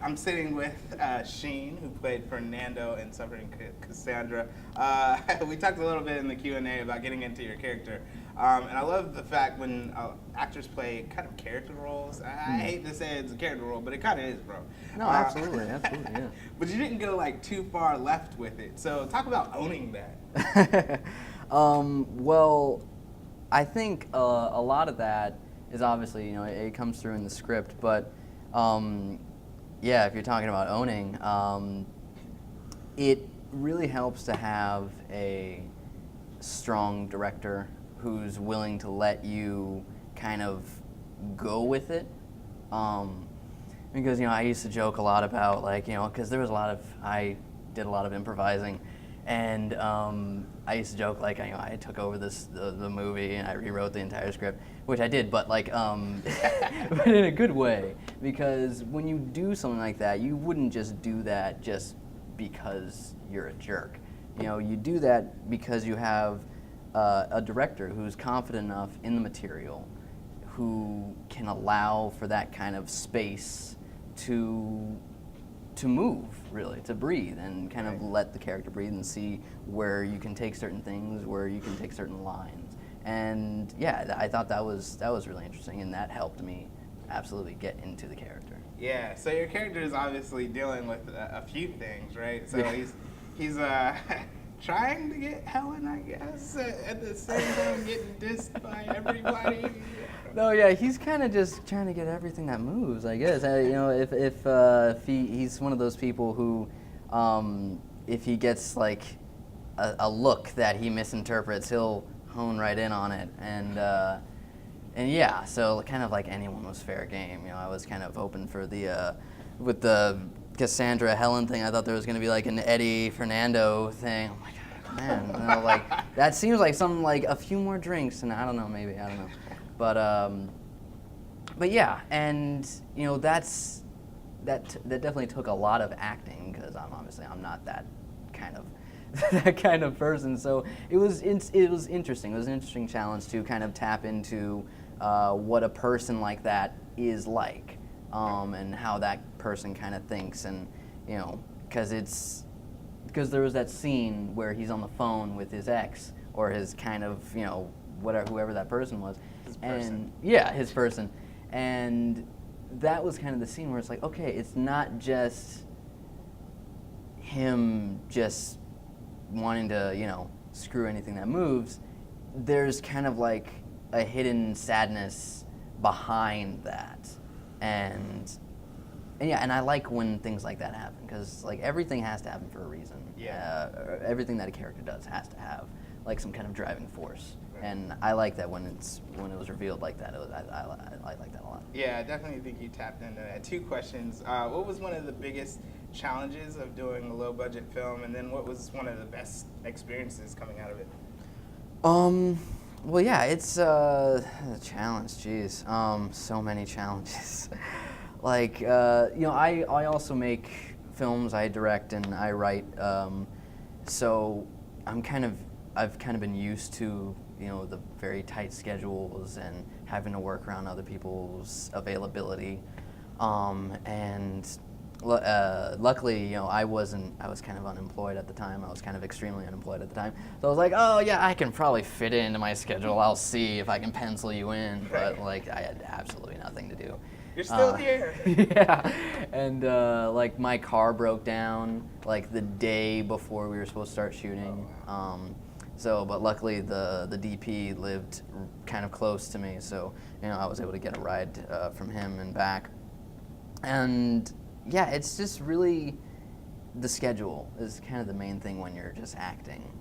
I'm sitting with Sheen, who played Fernando in Suffering Cassandra. We talked a little bit in the Q&A about getting into your character. And I love the fact when actors play kind of character roles. I hate to say it's a character role, but it kind of is, bro. No, absolutely, yeah. But you didn't go like too far left with it. So talk about owning that. Well, I think a lot of that is obviously, it comes through in the script, but yeah, if you're talking about owning, it really helps to have a strong director who's willing to let you kind of go with it. Because, I used to joke a lot about, because I did a lot of improvising, and I used to joke, I took over the movie and I rewrote the entire script, which I did, but but in a good way, because when you do something like that, you wouldn't just do that just because you're a jerk. You do that because you have a director who's confident enough in the material, who can allow for that kind of space to move, really, to breathe, and kind of let the character breathe and see where you can take certain things, where you can take certain lines. And yeah, I thought that was really interesting, and that helped me absolutely get into the character. Yeah, so your character is obviously dealing with a few things, right? So yeah. he's trying to get Helen, I guess, at the same time getting dissed by everybody. No, yeah, he's kind of just trying to get everything that moves, I guess. If he's one of those people who, if he gets like a look that he misinterprets, he'll hone right in on it, and yeah, so kind of like anyone was fair game. I was kind of open for with the Cassandra Helen thing. I thought there was going to be like an Eddie Fernando thing. I'm like, man, that seems like something like a few more drinks, and I don't know. But yeah, and that definitely took a lot of acting, because I'm not that kind of person. So it was interesting. It was an interesting challenge to kind of tap into what a person like that is like, and how that person kind of thinks, and because there was that scene where he's on the phone with his ex, or his kind of whoever that person was. His person. And that was kind of the scene where it's like, okay, it's not just him just wanting to, screw anything that moves. There's kind of like a hidden sadness behind that. And I like when things like that happen, because everything has to happen for a reason. Yeah. Everything that a character does has to have some kind of driving force. And I like that when it was revealed like that. I like that a lot. Yeah, I definitely think you tapped into that. 2 questions. What was one of the biggest challenges of doing a low-budget film, and then what was one of the best experiences coming out of it? Well, yeah, it's a challenge. Jeez, so many challenges. I also make films. I direct and I write. So I've kind of been used to the very tight schedules and having to work around other people's availability, and luckily, I was kind of unemployed at the time. I was kind of extremely unemployed at the time. So I was like, oh yeah, I can probably fit it into my schedule. I'll see if I can pencil you in. But I had absolutely nothing to do. You're still here. Yeah, and my car broke down the day before we were supposed to start shooting. But luckily the DP lived kind of close to me, so I was able to get a ride from him and back. And yeah, it's just really the schedule is kind of the main thing when you're just acting.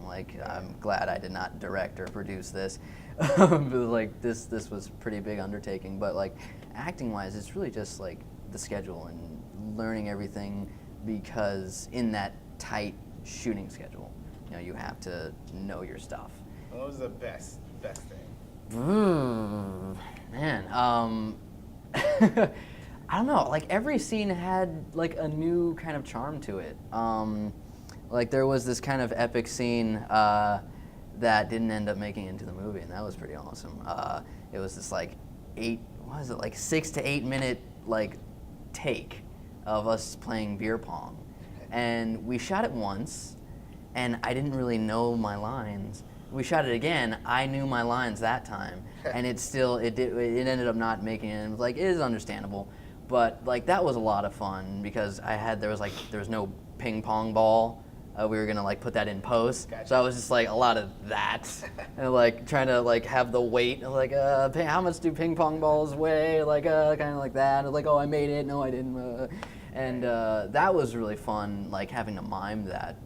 I'm glad I did not direct or produce this, but this was a pretty big undertaking. But acting wise, it's really just the schedule and learning everything, because in that tight shooting schedule, you have to know your stuff. What was the best thing? Man, I don't know. Every scene had a new kind of charm to it. There was this kind of epic scene that didn't end up making it into the movie, and that was pretty awesome. It was this 6 to 8 minute take of us playing beer pong. And we shot it once, and I didn't really know my lines. We shot it again. I knew my lines that time, and it ended up not making it. It was like, it is understandable, but like that was a lot of fun because there was no ping pong ball. We were gonna like put that in post, Gotcha. so I was just like a lot of that, and like trying to like have the weight, like how much do ping pong balls weigh, like kind of like that, like, oh, I made it, no I didn't, and that was really fun, like having to mime that.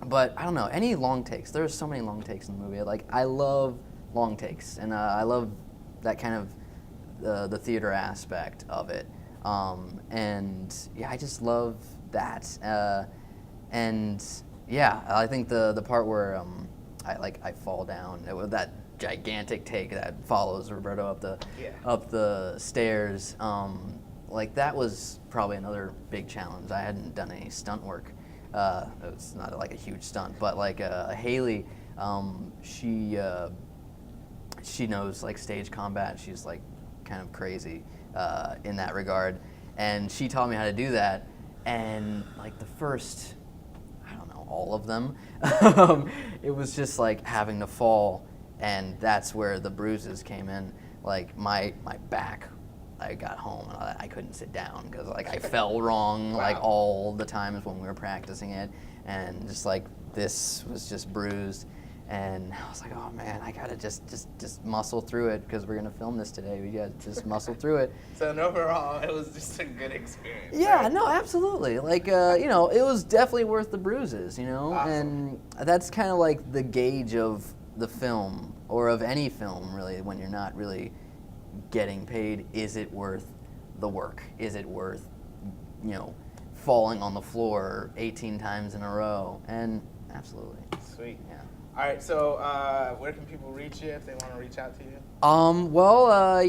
But I don't know, any long takes. There's so many long takes in the movie. Like I love long takes, and I love that kind of the theater aspect of it, and yeah, I just love that. And yeah, I think the part where I fall down, that gigantic take that follows Roberto up the stairs, like that was probably another big challenge. I hadn't done any stunt work. It's not like a huge stunt, but like Haley, she knows like stage combat. She's like kind of crazy in that regard, and she taught me how to do that. And like the first, I don't know, all of them, it was just like having to fall, and that's where the bruises came in. Like my back, I got home and I couldn't sit down because like I fell wrong like all the times when we were practicing it, and just like this was just bruised, and I was like, oh man, I gotta just muscle through it because we're gonna film this today. We gotta just muscle through it. So overall, it was just a good experience. Yeah, right? no, absolutely. Like, you know, it was definitely worth the bruises, you know? Awesome. And that's kind of like the gauge of the film, or of any film, really, when you're not really getting paid. Is it worth the work? Is it worth, you know, falling on the floor 18 times in a row? And absolutely. Sweet. Yeah. All right, so where can people reach you if they want to reach out to you?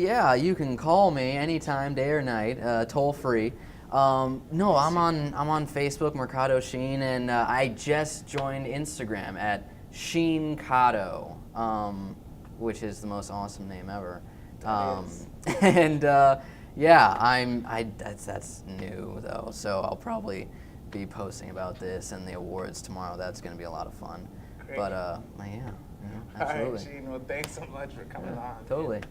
Yeah, you can call me anytime, day or night, toll free. No, I'm on Facebook, Mercado Sheen, and I just joined Instagram at Sheen Mercado, which is the most awesome name ever. And yeah, that's new though, so I'll probably be posting about this and the awards tomorrow. That's going to be a lot of fun. Great. But yeah, you know, absolutely. All right, Sheen, well, thanks so much for coming on. Totally.